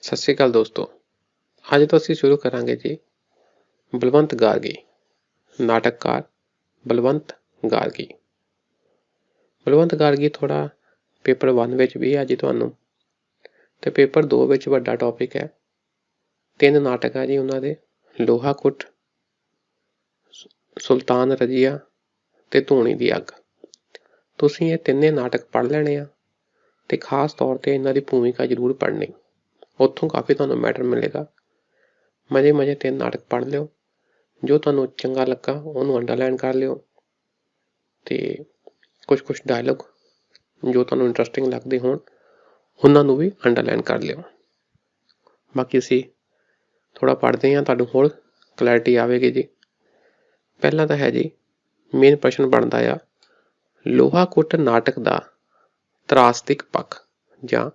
ਸਤਿ ਸ਼੍ਰੀ ਅਕਾਲ ਦੋਸਤੋ। ਅੱਜ ਤੋਂ ਅਸੀਂ ਸ਼ੁਰੂ ਕਰਾਂਗੇ ਜੀ ਬਲਵੰਤ ਗਾਰਗੀ, ਨਾਟਕਕਾਰ ਬਲਵੰਤ ਗਾਰਗੀ। ਬਲਵੰਤ ਗਾਰਗੀ ਥੋੜ੍ਹਾ ਪੇਪਰ 1 ਵਿੱਚ ਵੀ ਹੈ ਜੀ ਤੁਹਾਨੂੰ, ਅਤੇ ਪੇਪਰ 2 ਵਿੱਚ ਵੱਡਾ ਟੌਪਿਕ ਹੈ। 3 ਨਾਟਕ ਹੈ ਜੀ ਉਹਨਾਂ ਦੇ, ਲੋਹਾ ਕੁੱਟ, ਸੁਲਤਾਨ ਰਜ਼ੀਆ ਅਤੇ ਧੂਣੀ ਦੀ ਅੱਗ। ਤੁਸੀਂ ਇਹ ਤਿੰਨੇ ਨਾਟਕ ਪੜ੍ਹ ਲੈਣੇ ਆ ਅਤੇ ਖਾਸ ਤੌਰ 'ਤੇ ਇਹਨਾਂ ਦੀ ਭੂਮਿਕਾ ਜ਼ਰੂਰ ਪੜ੍ਹਨੀ। ਉੱਥੋਂ ਕਾਫੀ ਤੁਹਾਨੂੰ ਮੈਟਰ ਮਿਲੇਗਾ। ਮਜ਼ੇ 3 ਨਾਟਕ ਪੜ੍ਹ ਲਿਓ, ਜੋ ਤੁਹਾਨੂੰ ਚੰਗਾ ਲੱਗਾ ਉਹਨੂੰ ਅੰਡਰਲਾਈਨ ਕਰ ਲਿਓ, ਅਤੇ ਕੁਛ ਡਾਇਲੋਗ ਜੋ ਤੁਹਾਨੂੰ ਇੰਟਰਸਟਿੰਗ ਲੱਗਦੇ ਹੋਣ ਉਹਨਾਂ ਨੂੰ ਵੀ ਅੰਡਰਲਾਈਨ ਕਰ ਲਿਓ। ਬਾਕੀ ਅਸੀਂ ਥੋੜ੍ਹਾ ਪੜ੍ਹਦੇ ਹਾਂ, ਤੁਹਾਨੂੰ ਹੋਰ ਕਲੈਰਿਟੀ ਆਵੇਗੀ ਜੀ। ਪਹਿਲਾਂ ਤਾਂ ਹੈ ਜੀ, ਮੇਨ ਪ੍ਰਸ਼ਨ ਬਣਦਾ ਆ ਲੋਹਾ ਕੁੱਟ ਨਾਟਕ ਦਾ ਤਰਾਸਦਿਕ ਪੱਖ ਜਾਂ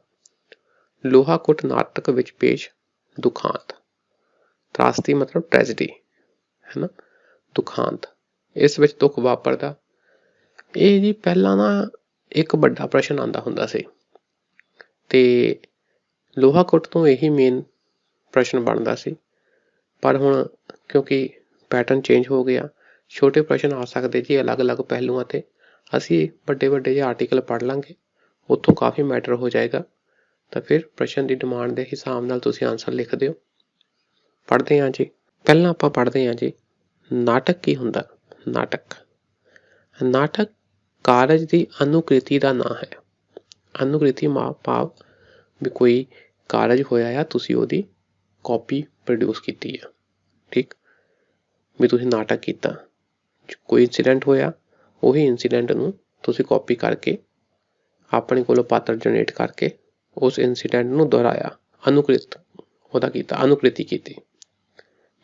ਲੋਹਾ ਕੁੱਟ ਨਾਟਕ ਵਿੱਚ ਪੇਸ਼ ਦੁਖਾਂਤ। ਤਰਾਸਦੀ ਮਤਲਬ ਟ੍ਰੈਜਡੀ ਹੈ ਨਾ, ਦੁਖਾਂਤ, ਇਸ ਵਿੱਚ ਦੁੱਖ ਵਾਪਰਦਾ। ਇਹ ਜੀ ਪਹਿਲਾਂ ਨਾ ਇੱਕ ਵੱਡਾ ਪ੍ਰਸ਼ਨ ਆਉਂਦਾ ਹੁੰਦਾ ਸੀ, ਅਤੇ ਲੋਹਾ ਕੁੱਟ ਤੋਂ ਇਹੀ ਮੇਨ ਪ੍ਰਸ਼ਨ ਬਣਦਾ ਸੀ। ਪਰ ਹੁਣ ਕਿਉਂਕਿ ਪੈਟਰਨ ਚੇਂਜ ਹੋ ਗਿਆ, ਛੋਟੇ ਪ੍ਰਸ਼ਨ ਆ ਸਕਦੇ ਜੀ ਅਲੱਗ-ਅਲੱਗ ਪਹਿਲੂਆਂ 'ਤੇ। ਅਸੀਂ ਵੱਡੇ ਜਿਹੇ ਆਰਟੀਕਲ ਪੜ੍ਹ ਲਾਂਗੇ, ਉੱਥੋਂ ਕਾਫੀ ਮੈਟਰ ਹੋ ਜਾਏਗਾ। ਤਾਂ ਫਿਰ ਪ੍ਰਸ਼ਨ ਦੀ ਡਿਮਾਂਡ ਦੇ ਹਿਸਾਬ ਨਾਲ ਤੁਸੀਂ ਆਨਸਰ ਲਿਖ ਦਿਓ। ਪੜ੍ਹਦੇ ਹਾਂ ਜੀ। ਪਹਿਲਾਂ ਆਪਾਂ ਪੜ੍ਹਦੇ ਹਾਂ ਜੀ, ਨਾਟਕ ਕੀ ਹੁੰਦਾ। ਨਾਟਕ ਕਾਰਜ ਦੀ ਅਨੁਕ੍ਰਿਤੀ ਦਾ ਨਾਂ ਹੈ। ਅਨੁਕ੍ਰਿਤੀ ਭਾਵ ਵੀ ਕੋਈ ਕਾਰਜ ਹੋਇਆ ਆ, ਤੁਸੀਂ ਉਹਦੀ ਕਾਪੀ ਪ੍ਰੋਡਿਊਸ ਕੀਤੀ ਆ। ਠੀਕ, ਵੀ ਤੁਸੀਂ ਨਾਟਕ ਕੀਤਾ, ਕੋਈ ਇੰਸੀਡੈਂਟ ਹੋਇਆ, ਉਹੀ ਇੰਸੀਡੈਂਟ ਨੂੰ ਤੁਸੀਂ ਕਾਪੀ ਕਰਕੇ ਆਪਣੇ ਕੋਲੋਂ ਪਾਤਰ ਜਨਰੇਟ ਕਰਕੇ ਉਸ ਇੰਸੀਡੈਂਟ ਨੂੰ ਦੁਹਰਾਇਆ, ਅਨੁਕ੍ਰਿਤੀ ਕੀਤੀ,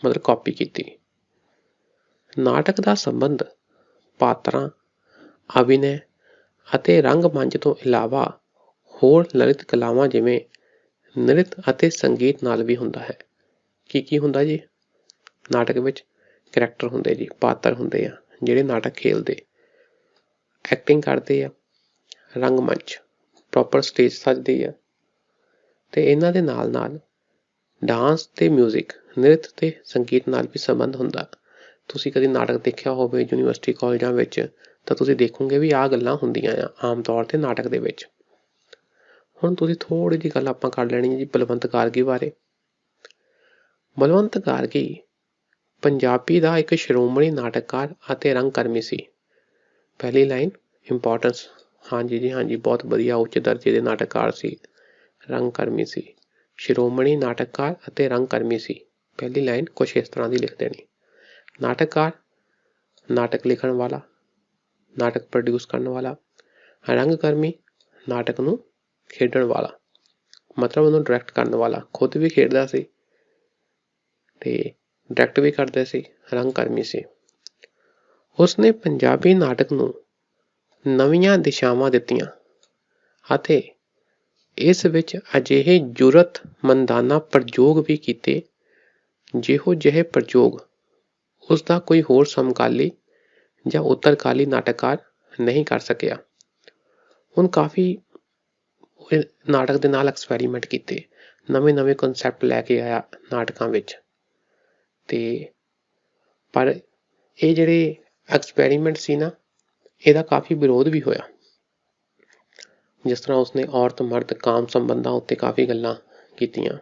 ਮਤਲਬ ਕਾਪੀ ਕੀਤੀ। ਨਾਟਕ ਦਾ ਸੰਬੰਧ ਪਾਤਰਾਂ, ਅਭਿਨੈ ਅਤੇ ਰੰਗਮੰਚ ਤੋਂ ਇਲਾਵਾ ਹੋਰ ਲਲਿਤ ਕਲਾਵਾਂ ਜਿਵੇਂ ਨ੍ਰਿਤ ਅਤੇ ਸੰਗੀਤ ਨਾਲ ਵੀ ਹੁੰਦਾ ਹੈ। ਕੀ ਹੁੰਦਾ ਜੀ ਨਾਟਕ ਵਿੱਚ? ਕਰੈਕਟਰ ਹੁੰਦੇ ਜੀ, ਪਾਤਰ ਹੁੰਦੇ ਆ ਜਿਹੜੇ ਨਾਟਕ ਖੇਲਦੇ, ਐਕਟਿੰਗ ਕਰਦੇ ਆ, ਰੰਗਮੰਚ ਪ੍ਰੋਪਰ ਸਟੇਜ ਸੱਜਦੀ ਆ, ਅਤੇ ਇਹਨਾਂ ਦੇ ਨਾਲ ਡਾਂਸ ਅਤੇ ਮਿਊਜ਼ਿਕ, ਨ੍ਰਿਤ ਅਤੇ ਸੰਗੀਤ ਨਾਲ ਵੀ ਸੰਬੰਧ ਹੁੰਦਾ। ਤੁਸੀਂ ਕਦੇ ਨਾਟਕ ਦੇਖਿਆ ਹੋਵੇ ਯੂਨੀਵਰਸਿਟੀ ਕਾਲਜਾਂ ਵਿੱਚ, ਤਾਂ ਤੁਸੀਂ ਦੇਖੋਗੇ ਵੀ ਆਹ ਗੱਲਾਂ ਹੁੰਦੀਆਂ ਆ ਆਮ ਤੌਰ 'ਤੇ ਨਾਟਕ ਦੇ ਵਿੱਚ। ਹੁਣ ਤੁਸੀਂ ਥੋੜ੍ਹੀ ਜਿਹੀ ਗੱਲ ਆਪਾਂ ਕਰ ਲੈਣੀ ਜੀ ਬਲਵੰਤ ਗਾਰਗੀ ਬਾਰੇ। ਬਲਵੰਤ ਗਾਰਗੀ ਪੰਜਾਬੀ ਦਾ ਇੱਕ ਸ਼੍ਰੋਮਣੀ ਨਾਟਕਕਾਰ ਅਤੇ ਰੰਗਕਰਮੀ ਸੀ। ਪਹਿਲੀ ਲਾਈਨ ਇੰਪੋਰਟੈਂਸ, ਹਾਂਜੀ ਜੀ ਹਾਂਜੀ, ਬਹੁਤ ਵਧੀਆ, ਉੱਚ ਦਰਜੇ ਦੇ ਨਾਟਕਕਾਰ ਸੀ, ਰੰਗਕਰਮੀ ਸੀ, ਸ਼੍ਰੋਮਣੀ ਨਾਟਕਕਾਰ ਅਤੇ ਰੰਗਕਰਮੀ ਸੀ। ਪਹਿਲੀ ਲਾਈਨ ਕੁਛ ਇਸ ਤਰ੍ਹਾਂ ਦੀ ਲਿਖ ਦੇਣੀ। ਨਾਟਕਕਾਰ, ਨਾਟਕ ਲਿਖਣ ਵਾਲਾ, ਨਾਟਕ ਪ੍ਰੋਡਿਊਸ ਕਰਨ ਵਾਲਾ। ਰੰਗਕਰਮੀ, ਨਾਟਕ ਨੂੰ ਖੇਡਣ ਵਾਲਾ, ਮਤਲਬ ਉਹਨੂੰ ਡਾਇਰੈਕਟ ਕਰਨ ਵਾਲਾ, ਖੁਦ ਵੀ ਖੇਡਦਾ ਸੀ ਅਤੇ ਡਾਇਰੈਕਟ ਵੀ ਕਰਦੇ ਸੀ, ਰੰਗਕਰਮੀ ਸੀ। ਉਸਨੇ ਪੰਜਾਬੀ ਨਾਟਕ ਨੂੰ ਨਵੀਆਂ ਦਿਸ਼ਾਵਾਂ ਦਿੱਤੀਆਂ ਅਤੇ ਇਸ ਵਿੱਚ ਅਜਿਹੇ ਜ਼ਰੂਰਤਮੰਦਾਨਾ ਪ੍ਰਯੋਗ ਵੀ ਕੀਤੇ ਜਿਹੋ ਜਿਹੇ ਪ੍ਰਯੋਗ ਉਸਦਾ ਕੋਈ ਹੋਰ ਸਮਕਾਲੀ ਜਾਂ ਉੱਤਰਕਾਲੀ ਨਾਟਕਕਾਰ ਨਹੀਂ ਕਰ ਸਕਿਆ। ਹੁਣ ਕਾਫੀ ਨਾਟਕ ਦੇ ਨਾਲ ਐਕਸਪੈਰੀਮੈਂਟ ਕੀਤੇ, ਨਵੇਂ ਕਨਸੈਪਟ ਲੈ ਕੇ ਆਇਆ ਨਾਟਕਾਂ ਵਿੱਚ, ਅਤੇ ਪਰ ਇਹ ਜਿਹੜੇ ਐਕਸਪੈਰੀਮੈਂਟ ਸੀ ਨਾ, ਇਹਦਾ ਕਾਫੀ ਵਿਰੋਧ ਵੀ ਹੋਇਆ। ਜਿਸ ਤਰ੍ਹਾਂ ਉਸਨੇ ਔਰਤ ਮਰਦ ਕਾਮ ਸੰਬੰਧਾਂ ਉੱਤੇ ਕਾਫੀ ਗੱਲਾਂ ਕੀਤੀਆਂ,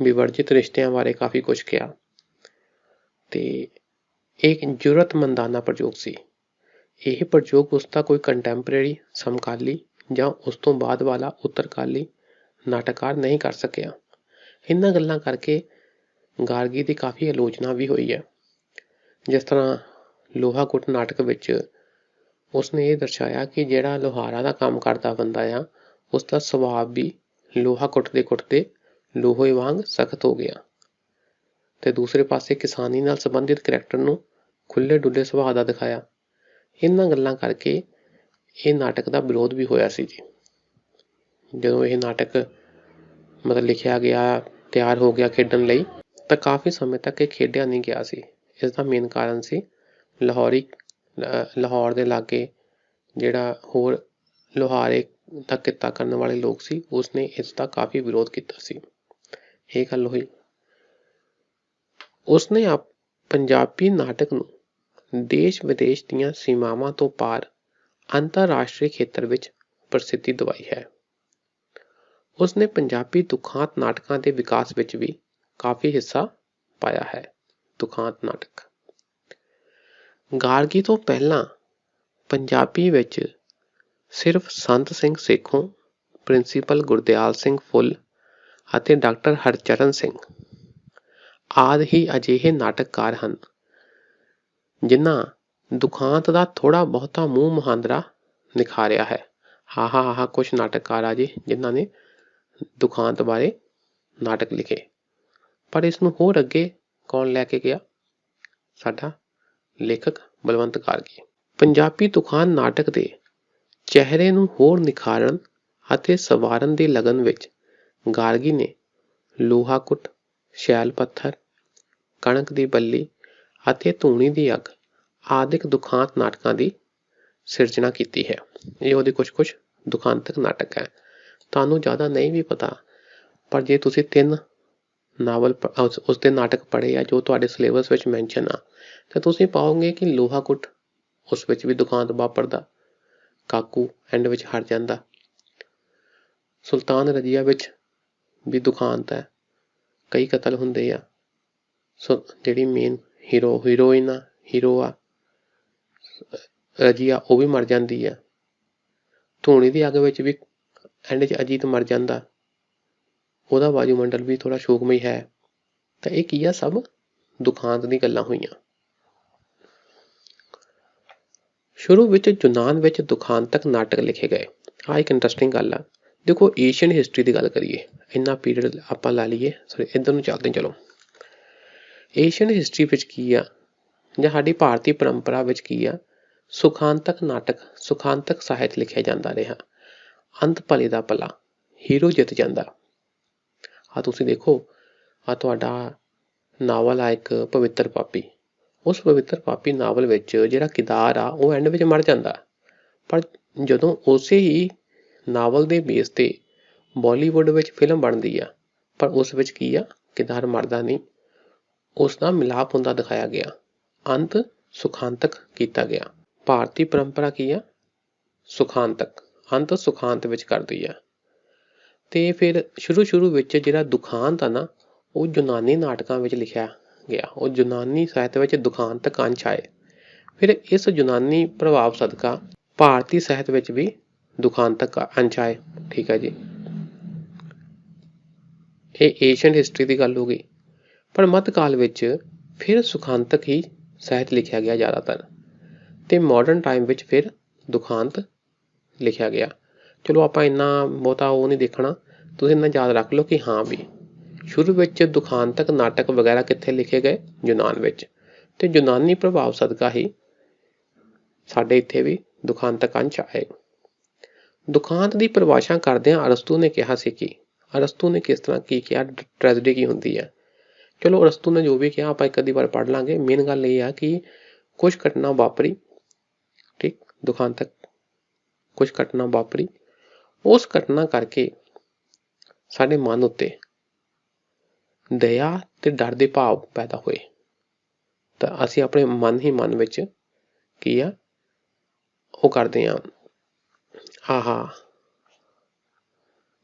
ਵਿਵਰਜਿਤ ਰਿਸ਼ਤਿਆਂ ਬਾਰੇ ਕਾਫੀ ਕੁਛ ਕਿਹਾ, ਅਤੇ ਇਹ ਜ਼ਰੂਰਤਮੰਦਾਨਾ ਪ੍ਰਯੋਗ ਸੀ। ਇਹ ਪ੍ਰਯੋਗ ਉਸਦਾ ਕੋਈ ਕੰਟੈਂਪਰੇਰੀ, ਸਮਕਾਲੀ ਜਾਂ ਉਸ ਤੋਂ ਬਾਅਦ ਵਾਲਾ ਉੱਤਰਕਾਲੀ ਨਾਟਕਕਾਰ ਨਹੀਂ ਕਰ ਸਕਿਆ। ਇਹਨਾਂ ਗੱਲਾਂ ਕਰਕੇ ਗਾਰਗੀ ਦੀ ਕਾਫੀ ਆਲੋਚਨਾ ਵੀ ਹੋਈ ਹੈ। ਜਿਸ ਤਰ੍ਹਾਂ ਲੋਹਾ ਕੁੱਟ ਨਾਟਕ ਵਿੱਚ ਉਸਨੇ ਇਹ ਦਰਸਾਇਆ ਕਿ ਜਿਹੜਾ ਲੁਹਾਰਾਂ ਦਾ ਕੰਮ ਕਰਦਾ ਬੰਦਾ ਆ, ਉਸਦਾ ਸੁਭਾਅ ਵੀ ਲੋਹਾ ਕੁੱਟਦੇ ਲੋਹੇ ਵਾਂਗ ਸਖਤ ਹੋ ਗਿਆ, ਅਤੇ ਦੂਸਰੇ ਪਾਸੇ ਕਿਸਾਨੀ ਨਾਲ ਸੰਬੰਧਿਤ ਕਰੈਕਟਰ ਨੂੰ ਖੁੱਲ੍ਹੇ ਡੁੱਲੇ ਸੁਭਾਅ ਦਾ ਦਿਖਾਇਆ। ਇਹਨਾਂ ਗੱਲਾਂ ਕਰਕੇ ਇਹ ਨਾਟਕ ਦਾ ਵਿਰੋਧ ਵੀ ਹੋਇਆ ਸੀ ਜੀ। ਜਦੋਂ ਇਹ ਨਾਟਕ ਮਤਲਬ ਲਿਖਿਆ ਗਿਆ, ਤਿਆਰ ਹੋ ਗਿਆ ਖੇਡਣ ਲਈ, ਤਾਂ ਕਾਫੀ ਸਮੇਂ ਤੱਕ ਇਹ ਖੇਡਿਆ ਨਹੀਂ ਗਿਆ ਸੀ। ਇਸ ਦਾ ਮੇਨ ਕਾਰਨ ਸੀ ਲਾਹੌਰ ਦੇ ਲਾਗੇ ਜਿਹੜਾ ਹੋਰ ਲੁਹਾਰੇ ਦਾ ਕਿੱਤਾ ਕਰਨ ਵਾਲੇ ਲੋਕ ਸੀ, ਉਸਨੇ ਇਸ ਦਾ ਕਾਫੀ ਵਿਰੋਧ ਕੀਤਾ ਸੀ। ਇਹ ਗੱਲ ਹੋਈ। ਉਸਨੇ ਪੰਜਾਬੀ ਨਾਟਕ ਨੂੰ ਦੇਸ਼ ਵਿਦੇਸ਼ ਦੀਆਂ ਸੀਮਾਵਾਂ ਤੋਂ ਪਾਰ ਅੰਤਰਰਾਸ਼ਟਰੀ ਖੇਤਰ ਵਿੱਚ ਪ੍ਰਸਿੱਧੀ ਦਿਵਾਈ ਹੈ। ਉਸਨੇ ਪੰਜਾਬੀ ਦੁਖਾਂਤ ਨਾਟਕਾਂ ਦੇ ਵਿਕਾਸ ਵਿੱਚ ਵੀ ਕਾਫੀ ਹਿੱਸਾ ਪਾਇਆ ਹੈ। ਦੁਖਾਂਤ ਨਾਟਕ ਗਾਰਗੀ ਤੋਂ ਪਹਿਲਾਂ ਪੰਜਾਬੀ ਵਿੱਚ ਸਿਰਫ ਸੰਤ ਸਿੰਘ ਸੇਖੋਂ, ਪ੍ਰਿੰਸੀਪਲ ਗੁਰਦਿਆਲ ਸਿੰਘ ਫੁੱਲ ਅਤੇ ਡਾਕਟਰ ਹਰਚਰਨ ਸਿੰਘ ਆਦਿ ਹੀ ਅਜਿਹੇ ਨਾਟਕਕਾਰ ਹਨ ਜਿਨ੍ਹਾਂ ਦੁਖਾਂਤ ਦਾ ਥੋੜ੍ਹਾ ਬਹੁਤਾ ਮੂੰਹ ਮੁਹਾਂਦਰਾ ਨਿਖਾਰਿਆ ਹੈ। ਹਾਂ ਕੁਛ ਨਾਟਕਕਾਰ ਆ ਜੀ ਜਿਨ੍ਹਾਂ ਨੇ ਦੁਖਾਂਤ ਬਾਰੇ ਨਾਟਕ ਲਿਖੇ, ਪਰ ਇਸ ਨੂੰ ਹੋਰ ਅੱਗੇ ਕੌਣ ਲੈ ਕੇ ਗਿਆ? ਸਾਡਾ ਲੇਖਕ ਬਲਵੰਤ ਗਾਰਗੀ। ਪੰਜਾਬੀ ਦੁਖਾਂਤ ਨਾਟਕ ਦੇ ਚਿਹਰੇ ਨੂੰ ਹੋਰ ਨਿਖਾਰਨ ਅਤੇ ਸਵਾਰਨ ਦੀ ਲਗਨ ਵਿੱਚ ਗਾਰਗੀ ਨੇ ਲੋਹਾ ਕੁੱਟ, ਸ਼ੈਲ ਪੱਥਰ, ਕਣਕ ਦੀ ਬੱਲੀ ਅਤੇ ਧੂਣੀ ਦੀ ਅੱਗ ਆਦਿਕ ਦੁਖਾਂਤ ਨਾਟਕਾਂ ਦੀ ਸਿਰਜਣਾ ਕੀਤੀ ਹੈ। ਇਹ ਉਹਦੇ ਕੁਛ ਦੁਖਾਂਤਕ ਨਾਟਕ ਹੈ। ਤੁਹਾਨੂੰ ਜ਼ਿਆਦਾ ਨਹੀਂ ਵੀ ਪਤਾ, ਪਰ ਜੇ ਤੁਸੀਂ 3 ਨਾਵਲ ਉਸਦੇ ਨਾਟਕ ਪੜ੍ਹੇ ਆ ਜੋ ਤੁਹਾਡੇ ਸਿਲੇਬਸ ਵਿੱਚ ਮੈਂਸ਼ਨ ਆ, ਤਾਂ ਤੁਸੀਂ ਪਾਓਗੇ ਕਿ ਲੋਹਾ ਕੁੱਟ ਉਸ ਵਿੱਚ ਵੀ ਦੁਖਾਂਤ ਵਾਪਰਦਾ, ਕਾਕੂ ਐਂਡ ਵਿੱਚ ਹਾਰ ਜਾਂਦਾ, ਸੁਲਤਾਨ ਰਜੀਆ ਵਿੱਚ ਵੀ ਦੁਖਾਂਤ ਹੈ, ਕਈ ਕਤਲ ਹੁੰਦੇ ਆ, ਜਿਹੜੀ ਮੇਨ ਹੀਰੋ ਆ ਰਜੀਆ ਉਹ ਵੀ ਮਰ ਜਾਂਦੀ ਆ, ਧੂਣੀ ਦੀ ਅੱਗ ਵਿੱਚ ਵੀ ਐਂਡ 'ਚ ਅਜੀਤ ਮਰ ਜਾਂਦਾ, ਉਹਦਾ ਵਾਯੂਮੰਡਲ ਵੀ ਥੋੜ੍ਹਾ ਸ਼ੋਕਮਈ ਹੈ। ਤਾਂ ਇਹ ਕੀ ਆ? ਸਭ ਦੁਖਾਂਤ ਦੀ ਗੱਲਾਂ ਹੋਈਆਂ। ਸ਼ੁਰੂ ਵਿੱਚ ਯੂਨਾਨ ਵਿੱਚ ਦੁਖਾਂਤਕ ਨਾਟਕ ਲਿਖੇ ਗਏ। ਆਹ ਇੱਕ ਇੰਟਰਸਟਿੰਗ ਗੱਲ ਆ। ਦੇਖੋ ਏਸ਼ੀਅਨ ਹਿਸਟਰੀ ਦੀ ਗੱਲ ਕਰੀਏ, ਇੰਨਾ ਪੀਰੀਅਡ ਆਪਾਂ ਲਾ ਲਈਏ, ਇੱਧਰ ਨੂੰ ਚੱਲਦੇ ਚਲੋ। ਏਸ਼ੀਅਨ ਹਿਸਟਰੀ ਵਿੱਚ ਕੀ ਆ, ਜਾਂ ਸਾਡੀ ਭਾਰਤੀ ਪਰੰਪਰਾ ਵਿੱਚ ਕੀ ਆ, ਸੁਖਾਂਤਕ ਨਾਟਕ, ਸੁਖਾਂਤਕ ਸਾਹਿਤ ਲਿਖਿਆ ਜਾਂਦਾ ਰਿਹਾ। ਅੰਤ ਭਲੇ ਦਾ ਭਲਾ, ਹੀਰੋ ਜਿੱਤ ਜਾਂਦਾ। ਤੁਸੀਂ ਦੇਖੋ ਤੁਹਾਡਾ ਨਾਵਲ ਆ ਇੱਕ ਪਵਿੱਤਰ ਪਾਪੀ। ਉਸ ਪਵਿੱਤਰ ਪਾਪੀ ਨਾਵਲ ਵਿੱਚ ਜਿਹੜਾ ਕਿਰਦਾਰ ਆ ਉਹ ਐਂਡ ਵਿੱਚ ਮਰ ਜਾਂਦਾ, ਪਰ ਜਦੋਂ ਉਸੇ ਹੀ ਨਾਵਲ ਦੇ ਬੇਸ ਤੇ ਬਾਲੀਵੁੱਡ ਵਿੱਚ ਫਿਲਮ ਬਣਦੀ ਆ, ਪਰ ਉਸ ਵਿੱਚ ਕੀ ਆ, ਕਿਰਦਾਰ ਮਰਦਾ ਨਹੀਂ, ਉਸ ਦਾ ਮਿਲਾਪ ਹੁੰਦਾ ਦਿਖਾਇਆ ਗਿਆ, ਅੰਤ ਸੁਖਾਂਤਕ ਕੀਤਾ ਗਿਆ। ਭਾਰਤੀ ਪਰੰਪਰਾ ਕੀ ਆ? ਸੁਖਾਂਤਕ, ਅੰਤ ਸੁਖਾਂਤ ਵਿੱਚ ਕਰਦੀ ਆ। ਤੇ ਫਿਰ ਸ਼ੁਰੂ ਵਿੱਚ ਜਿਹੜਾ ਦੁਖਾਂਤ ਆ ਨਾ, ਉਹ ਯੂਨਾਨੀ ਨਾਟਕਾਂ ਵਿੱਚ ਲਿਖਿਆ ਗਿਆ, ਉਹ ਯੂਨਾਨੀ ਸਾਹਿਤ ਵਿੱਚ ਦੁਖਾਂਤਕ ਅੰਸ਼ ਆਏ। ਫਿਰ ਇਸ ਯੂਨਾਨੀ ਪ੍ਰਭਾਵ ਸਦਕਾ ਭਾਰਤੀ ਸਾਹਿਤ ਵਿੱਚ ਵੀ ਦੁਖਾਂਤਕ ਅੰਸ਼ ਆਏ। ਠੀਕ ਹੈ ਜੀ, ਇਹ ਏਸ਼ੀਅਨ ਹਿਸਟਰੀ ਦੀ ਗੱਲ ਹੋ ਗਈ। ਪਰ ਮੱਧਕਾਲ ਵਿੱਚ ਫਿਰ ਸੁਖਾਂਤਕ ਹੀ ਸਾਹਿਤ ਲਿਖਿਆ ਗਿਆ ਜ਼ਿਆਦਾਤਰ, ਤੇ ਮਾਡਰਨ ਟਾਈਮ ਵਿੱਚ ਫਿਰ ਦੁਖਾਂਤ ਲਿਖਿਆ ਗਿਆ। ਚਲੋ ਆਪਾਂ ਇੰਨਾ ਬਹੁਤਾ ਉਹ ਨਹੀਂ ਦੇਖਣਾ, ਤੁਸੀਂ ਇੰਨਾ ਯਾਦ ਰੱਖ ਲਓ ਕਿ ਹਾਂ ਵੀ ਸ਼ੁਰੂ ਵਿੱਚ ਦੁਖਾਂਤਕ ਨਾਟਕ ਵਗੈਰਾ ਕਿੱਥੇ ਲਿਖੇ ਗਏ? ਯੂਨਾਨ ਵਿੱਚ, ਤੇ ਯੂਨਾਨੀ ਪ੍ਰਭਾਵ ਸਦਕਾ ਹੀ ਸਾਡੇ ਇੱਥੇ ਵੀ ਦੁਖਾਂਤਕ ਅੰਸ਼ ਆਏ। ਦੁਖਾਂਤ ਦੀ ਪਰਿਭਾਸ਼ਾ ਕਰਦਿਆਂ ਅਰਸਤੂ ਨੇ ਕਿਹਾ ਸੀ ਕਿ ਅਰਸਤੂ ਨੇ ਕਿਸ ਤਰ੍ਹਾਂ ਕੀ ਕਿਹਾ, ਟ੍ਰੈਜਡੀ ਕੀ ਹੁੰਦੀ ਹੈ। ਚਲੋ ਅਰਸਤੂ ਨੇ ਜੋ ਵੀ ਕਿਹਾ ਆਪਾਂ ਇੱਕ ਅੱਧੀ ਵਾਰ ਪੜ੍ਹ ਲਾਂਗੇ। ਮੇਨ ਗੱਲ ਇਹ ਆ ਕਿ ਕੁਛ ਘਟਨਾ ਵਾਪਰੀ, ਠੀਕ, ਦੁਖਾਂਤਕ ਕੁਛ ਘਟਨਾ ਵਾਪਰੀ, ਉਸ ਘਟਨਾ ਕਰਕੇ ਸਾਡੇ ਮਨ ਉੱਤੇ ਦਇਆ ਤੇ ਡਰ ਦੇ ਭਾਵ ਪੈਦਾ ਹੋਏ, ਤਾਂ ਅਸੀਂ ਆਪਣੇ ਮਨ ਹੀ ਮਨ ਵਿੱਚ ਕੀ ਆ ਉਹ ਕਰਦੇ ਹਾਂ,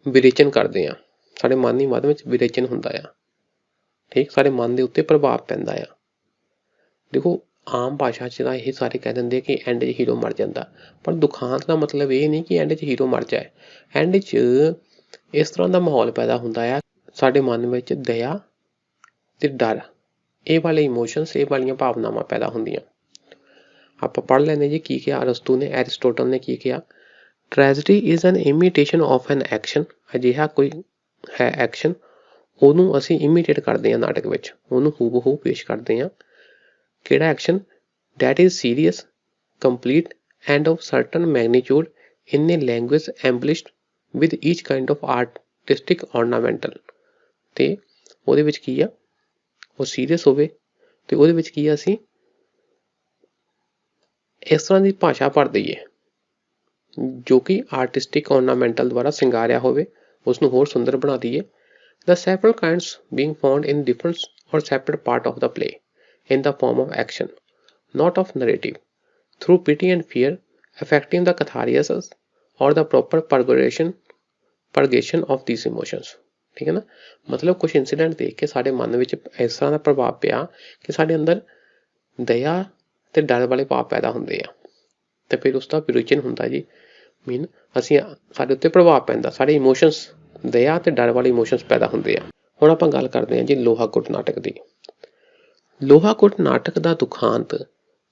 ਵਿਰੇਚਨ ਕਰਦੇ ਹਾਂ। ਸਾਡੇ ਮਨ ਹੀ ਮਨ ਵਿੱਚ ਵਿਰੇਚਨ ਹੁੰਦਾ ਆ, ਠੀਕ, ਸਾਡੇ ਮਨ ਦੇ ਉੱਤੇ ਪ੍ਰਭਾਵ ਪੈਂਦਾ ਆ। ਦੇਖੋ ਆਮ ਭਾਸ਼ਾ 'ਚ ਤਾਂ ਇਹ ਸਾਰੇ ਕਹਿ ਦਿੰਦੇ ਕਿ ਐਂਡ 'ਚ ਹੀਰੋ ਮਰ ਜਾਂਦਾ, ਪਰ ਦੁਖਾਂਤ ਦਾ ਮਤਲਬ ਇਹ ਨਹੀਂ ਕਿ ਐਂਡ 'ਚ ਹੀਰੋ ਮਰ ਜਾਏ। ਐਂਡ 'ਚ ਇਸ ਤਰ੍ਹਾਂ ਦਾ ਮਾਹੌਲ ਪੈਦਾ ਹੁੰਦਾ ਆ, ਸਾਡੇ ਮਨ ਵਿੱਚ ਦਇਆ ਤੇ ਡਰ, ਇਹ ਵਾਲੇ ਇਮੋਸ਼ਨਸ, ਇਹ ਵਾਲੀਆਂ ਭਾਵਨਾਵਾਂ ਪੈਦਾ ਹੁੰਦੀਆਂ। ਆਪਾਂ ਪੜ੍ਹ ਲੈਂਦੇ ਜੀ ਕੀ ਕਿਹਾ ਅਰਸਤੂ ਨੇ, ਐਰਿਸਟੋਟਲ ਨੇ ਕੀ ਕਿਹਾ, tragedy is an imitation of an action. ਅਜਿਹਾ ਕੋਈ ਹੈ ਐਕਸ਼ਨ, ਉਹਨੂੰ ਅਸੀਂ ਇਮੀਟੇਟ ਕਰਦੇ ਹਾਂ ਨਾਟਕ ਵਿੱਚ, ਉਹਨੂੰ ਹੂਬਹੂ ਪੇਸ਼ ਕਰਦੇ ਹਾਂ। ਕਿਹੜਾ action? That is serious, complete and of certain magnitude in a language embellished with each kind of artistic ornamental। ਤੇ ਉਹਦੇ ਵਿੱਚ ਕੀ ਆ, ਉਹ ਸੀਰੀਅਸ ਹੋਵੇ ਤੇ ਉਹਦੇ ਵਿੱਚ ਕੀ ਆ, ਅਸੀਂ ਇਸ ਤਰ੍ਹਾਂ ਦੀ ਭਾਸ਼ਾ ਭਰ ਦਈਏ ਜੋ ਕਿ ਆਰਟਿਸਟਿਕ ornamental ਦੁਆਰਾ ਸਿੰਗਾਰਿਆ ਹੋਵੇ, ਉਸਨੂੰ ਹੋਰ ਸੁੰਦਰ ਬਣਾ ਦਈਏ, The several kinds being found in different or separate part of the play in the form of action, not of narrative, through pity and fear affecting the catharsis or the proper purgation of these emotions। ਠੀਕ ਹੈ ਨਾ, ਮਤਲਬ ਕੁਝ incident ਦੇਖ ਕੇ ਸਾਡੇ ਮਨ ਵਿੱਚ ਇਸ ਤਰ੍ਹਾਂ ਦਾ ਪ੍ਰਭਾਵ ਪਿਆ ਕਿ ਸਾਡੇ ਅੰਦਰ ਦਇਆ ਤੇ ਡਰ ਵਾਲੇ ਭਾਵ ਪੈਦਾ ਹੁੰਦੇ ਆ, ਤੇ ਫਿਰ ਉਸ ਦਾ ਵਿਰੋਚਨ ਹੁੰਦਾ ਜੀ। ਮੀਨ ਅਸੀਂ ਸਾਡੇ ਉੱਤੇ ਪ੍ਰਭਾਵ ਪੈਂਦਾ, ਸਾਡੇ ਇਮੋਸ਼ਨਸ ਦਇਆ ਤੇ ਡਰ ਵਾਲੇ ਇਮੋਸ਼ਨਸ ਪੈਦਾ ਹੁੰਦੇ ਆ। ਹੁਣ ਆਪਾਂ ਗੱਲ ਕਰਦੇ ਹਾਂ ਜੀ ਲੋਹਾ ਕੁੱਟ ਨਾਟਕ ਦੀ। ਲੋਹਾ ਕੁੱਟ ਨਾਟਕ ਦਾ ਦੁਖਾਂਤ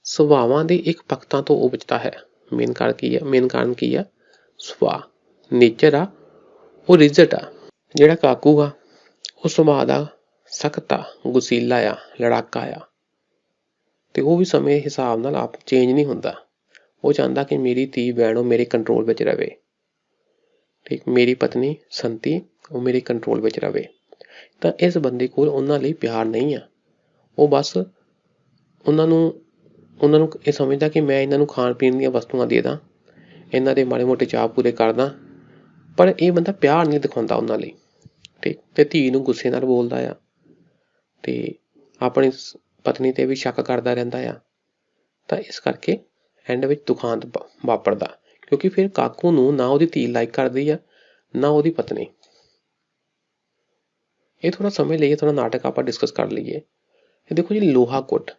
ਸੁਭਾਵਾਂ ਦੀ ਇੱਕ ਪੱਖਤਾ ਤੋਂ ਉਪਜਦਾ ਹੈ। ਮੇਨ ਕਾਰਨ ਕੀ ਆ? ਸੁਭਾਅ, ਨੇਚਰ ਆ, ਉਹ ਰਿਜਟ ਆ। ਜਿਹੜਾ ਕਾਕੂ ਆ ਉਹ ਸੁਭਾਅ ਦਾ ਸਖਤ ਆ, ਗੁਸੀਲਾ ਆ, ਲੜਾਕਾ ਆ, ਤੇ ਉਹ ਵੀ ਸਮੇਂ ਹਿਸਾਬ ਨਾਲ ਆਪ ਚੇਂਜ ਨਹੀਂ ਹੁੰਦਾ। ਉਹ ਚਾਹੁੰਦਾ ਕਿ ਮੇਰੀ ਧੀ ਭੈਣ ਉਹ ਮੇਰੇ ਕੰਟਰੋਲ ਵਿੱਚ ਰਵੇ। ਠੀਕ, ਮੇਰੀ ਪਤਨੀ ਸੰਤੀ ਉਹ ਮੇਰੇ ਕੰਟਰੋਲ ਵਿੱਚ ਰਵੇ। ਤਾਂ ਇਸ ਬੰਦੇ ਕੋਲ ਉਹਨਾਂ ਲਈ ਪਿਆਰ ਨਹੀਂ ਆ। ਉਹ ਬਸ ਉਹਨਾਂ ਨੂੰ ਇਹ ਸਮਝਦਾ ਕਿ ਮੈਂ ਇਹਨਾਂ ਨੂੰ ਖਾਣ ਪੀਣ ਦੀਆਂ ਵਸਤੂਆਂ ਦੇ ਦਾਂ, ਇਹਨਾਂ ਦੇ ਮਾੜੇ ਮੋਟੇ ਚਾਅ ਪੂਰੇ ਕਰਦਾ, ਪਰ ਇਹ ਬੰਦਾ ਪਿਆਰ ਨਹੀਂ ਦਿਖਾਉਂਦਾ ਉਹਨਾਂ ਲਈ। ਠੀਕ, ਤੇ ਧੀ ਨੂੰ ਗੁੱਸੇ ਨਾਲ ਬੋਲਦਾ ਆ, ਤੇ ਆਪਣੀ ਪਤਨੀ ਤੇ ਵੀ ਸ਼ੱਕ ਕਰਦਾ ਰਹਿੰਦਾ ਆ। ਤਾਂ ਇਸ ਕਰਕੇ ਐਂਡ ਵਿੱਚ ਦੁਖਾਂਤ ਵਾਪਰਦਾ, ਕਿਉਂਕਿ ਫਿਰ ਕਾਕੂ ਨੂੰ ਨਾ ਉਹਦੀ ਧੀ ਲਾਈਕ ਕਰਦੀ ਆ, ਨਾ ਉਹਦੀ ਪਤਨੀ। ਇਹ ਥੋੜਾ ਸਮੇਂ ਲਈਏ, ਥੋੜਾ ਨਾਟਕ ਆਪਾਂ ਡਿਸਕਸ ਕਰ ਲਈਏ। ਇਹ ਦੇਖੋ ਜੀ, ਲੋਹਾ ਕੁੱਟ,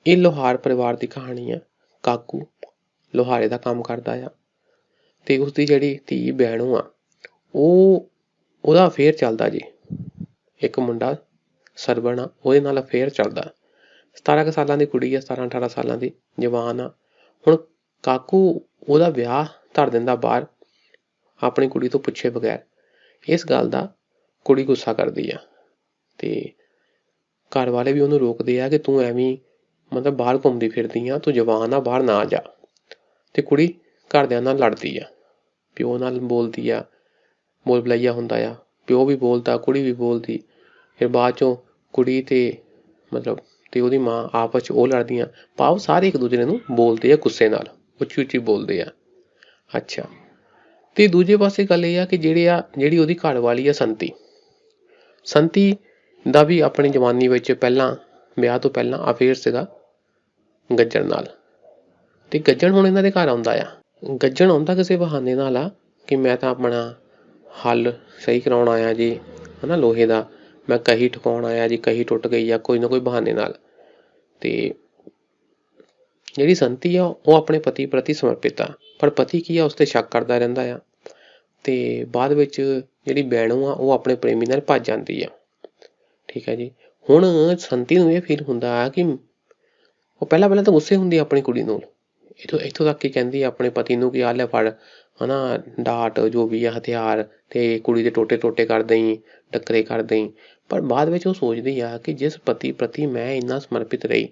ਇਹ ਲੋਹਾਰ ਪਰਿਵਾਰ ਦੀ ਕਹਾਣੀ ਆ। ਕਾਕੂ ਲੋਹਾਰੇ ਦਾ ਕੰਮ ਕਰਦਾ ਆ, ਤੇ ਉਸਦੀ ਜਿਹੜੀ ਧੀ ਬਹਿਣੋ ਆ ਉਹਦਾ ਅਫੇਅਰ ਚੱਲਦਾ ਜੀ। ਇੱਕ ਮੁੰਡਾ ਸਰਵਣ ਆ, ਉਹਦੇ ਨਾਲ ਅਫੇਅਰ ਚੱਲਦਾ। 17 ਸਾਲਾਂ ਦੀ ਕੁੜੀ ਆ, 17-18 ਸਾਲਾਂ ਦੀ ਜਵਾਨ ਆ। ਹੁਣ ਕਾਕੂ ਉਹਦਾ ਵਿਆਹ ਧਰ ਦਿੰਦਾ ਬਾਹਰ, ਆਪਣੀ ਕੁੜੀ ਤੋਂ ਪੁੱਛੇ ਬਗੈਰ। ਇਸ ਗੱਲ ਦਾ ਕੁੜੀ ਗੁੱਸਾ ਕਰਦੀ ਆ, ਤੇ ਘਰ ਵਾਲੇ ਵੀ ਉਹਨੂੰ ਰੋਕਦੇ ਆ ਕਿ ਤੂੰ ਐਵੇਂ ਮਤਲਬ ਬਾਹਰ ਘੁੰਮਦੀ ਫਿਰਦੀ ਆ, ਤੂੰ ਜਵਾਨ ਆ, ਬਾਹਰ ਨਾ ਜਾ। ਤੇ ਕੁੜੀ ਘਰਦਿਆਂ ਨਾਲ ਲੜਦੀ ਆ, ਪਿਓ ਨਾਲ ਬੋਲਦੀ ਆ, ਬੋਲ ਬੁਲਈਆ ਹੁੰਦਾ ਆ, ਪਿਓ ਵੀ ਬੋਲਦਾ, ਕੁੜੀ ਵੀ ਬੋਲਦੀ। ਫਿਰ ਬਾਅਦ ਚੋਂ ਕੁੜੀ ਤੇ ਮਤਲਬ ਤੇ ਉਹਦੀ ਮਾਂ ਆਪਸ 'ਚ ਉਹ ਲੜਦੀਆਂ, ਭਾਵ ਸਾਰੇ ਇੱਕ ਦੂਜੇ ਨੂੰ ਬੋਲਦੇ ਆ ਗੁੱਸੇ ਨਾਲ, ਉੱਚੀ ਉੱਚੀ ਬੋਲਦੇ ਆ। ਅੱਛਾ, ਤੇ ਦੂਜੇ ਪਾਸੇ ਗੱਲ ਇਹ ਆ ਕਿ ਜਿਹੜੀ ਉਹਦੀ ਘਰ ਵਾਲੀ ਆ ਸੰਤੀ ਦਾ ਵੀ ਆਪਣੀ ਜਵਾਨੀ ਵਿੱਚ ਵਿਆਹ ਤੋਂ ਪਹਿਲਾਂ ਅਫੇਅਰ ਸੀਗਾ ਗੱਜਣ ਨਾਲ। ਤੇ ਗੱਜਣ ਹੁਣ ਇਹਨਾਂ ਦੇ ਘਰ ਆਉਂਦਾ ਆ। ਗੱਜਣ ਆਉਂਦਾ ਕਿਸੇ ਬਹਾਨੇ ਨਾਲ ਆ ਕਿ ਮੈਂ ਤਾਂ ਆਪਣਾ ਹੱਲ ਸਹੀ ਕਰਾਉਣ ਆਇਆ ਜੀ, ਹੈ ਨਾ, ਲੋਹੇ ਦਾ। ਮੈਂ ਕਹੀ ਠੁਕਾਉਣ ਆਇਆ ਜੀ, ਕਹੀ ਟੁੱਟ ਗਈ ਆ ਕੋਈ ਨਾ ਕੋਈ ਬਹਾਨੇ ਨਾਲ। ਤੇ ਜਿਹੜੀ ਸੰਤੀ ਆ ਉਹ ਆਪਣੇ ਪਤੀ ਪ੍ਰਤੀ ਸਮਰਪਿਤ ਆ, ਪਰ ਪਤੀ ਕੀ ਆ ਉਸ 'ਤੇ ਸ਼ੱਕ ਕਰਦਾ ਰਹਿੰਦਾ ਆ। ਤੇ ਬਾਅਦ ਵਿੱਚ ਜਿਹੜੀ ਬੈਣੋ ਆ ਉਹ ਆਪਣੇ ਪ੍ਰੇਮੀ ਨਾਲ ਭੱਜ ਜਾਂਦੀ ਆ। ਠੀਕ ਹੈ ਜੀ। ਹੁਣ ਸੰਤੀ ਨੂੰ ਇਹ ਫੀਲ ਹੁੰਦਾ ਕਿ ਉਹ ਪਹਿਲਾਂ ਤਾਂ ਗੁੱਸੇ ਹੁੰਦੀ ਆ ਆਪਣੀ ਕੁੜੀ ਨੂੰ, ਇੱਥੋਂ ਤੱਕ ਕਿ ਕਹਿੰਦੀ ਆ ਆਪਣੇ ਪਤੀ ਨੂੰ ਕਿ ਆਹ ਲੈ ਫੜ, ਹੈ ਨਾ, ਡਾਟ ਜੋ ਵੀ ਆ ਹਥਿਆਰ, ਤੇ ਕੁੜੀ ਦੇ ਟੋਟੇ ਕਰ ਦਈ, ਟੱਕਰੇ ਕਰ ਦਈ। ਪਰ ਬਾਅਦ ਵਿੱਚ ਉਹ ਸੋਚਦੀ ਆ ਕਿ ਜਿਸ ਪਤੀ ਪ੍ਰਤੀ ਮੈਂ ਇੰਨਾ ਸਮਰਪਿਤ ਰਹੀ,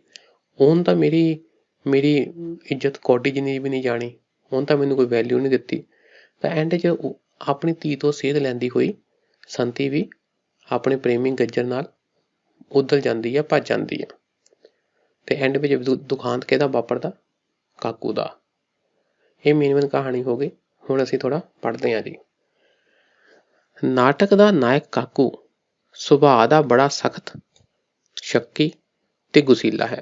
ਉਹਨ ਤਾਂ ਮੇਰੀ ਇੱਜ਼ਤ ਕੌਡੀ ਜਿੰਨੀ ਵੀ ਨਹੀਂ ਜਾਣੀ, ਉਹਨ ਤਾਂ ਮੈਨੂੰ ਕੋਈ ਵੈਲਿਊ ਨਹੀਂ ਦਿੱਤੀ। ਤਾਂ ਐਂਡ 'ਚ ਆਪਣੀ ਧੀ ਤੋਂ ਸੇਧ ਲੈਂਦੀ ਹੋਈ ਸੰਤੀ ਵੀ ਆਪਣੇ ਪ੍ਰੇਮੀ ਗੱਜਰ ਨਾਲ ਉਧਲ ਜਾਂਦੀ ਆ, ਭੱਜ ਜਾਂਦੀ ਆ। ਤੇ ਐਂਡ ਵਿੱਚ ਦੁਖਾਂਤ ਕਿਹਦਾ ਵਾਪਰਦਾ? ਕਾਕੂ ਦਾ। ਇਹ ਮੇਨ ਕਹਾਣੀ ਹੋ ਗਈ। ਹੁਣ ਅਸੀਂ ਥੋੜਾ ਪੜ੍ਹਦੇ ਹਾਂ ਜੀ। ਨਾਟਕ ਦਾ ਨਾਇਕ ਕਾਕੂ ਸੁਭਾਅ ਦਾ ਬੜਾ ਸਖਤ, ਸ਼ੱਕੀ ਤੇ ਗੁਸੀਲਾ ਹੈ।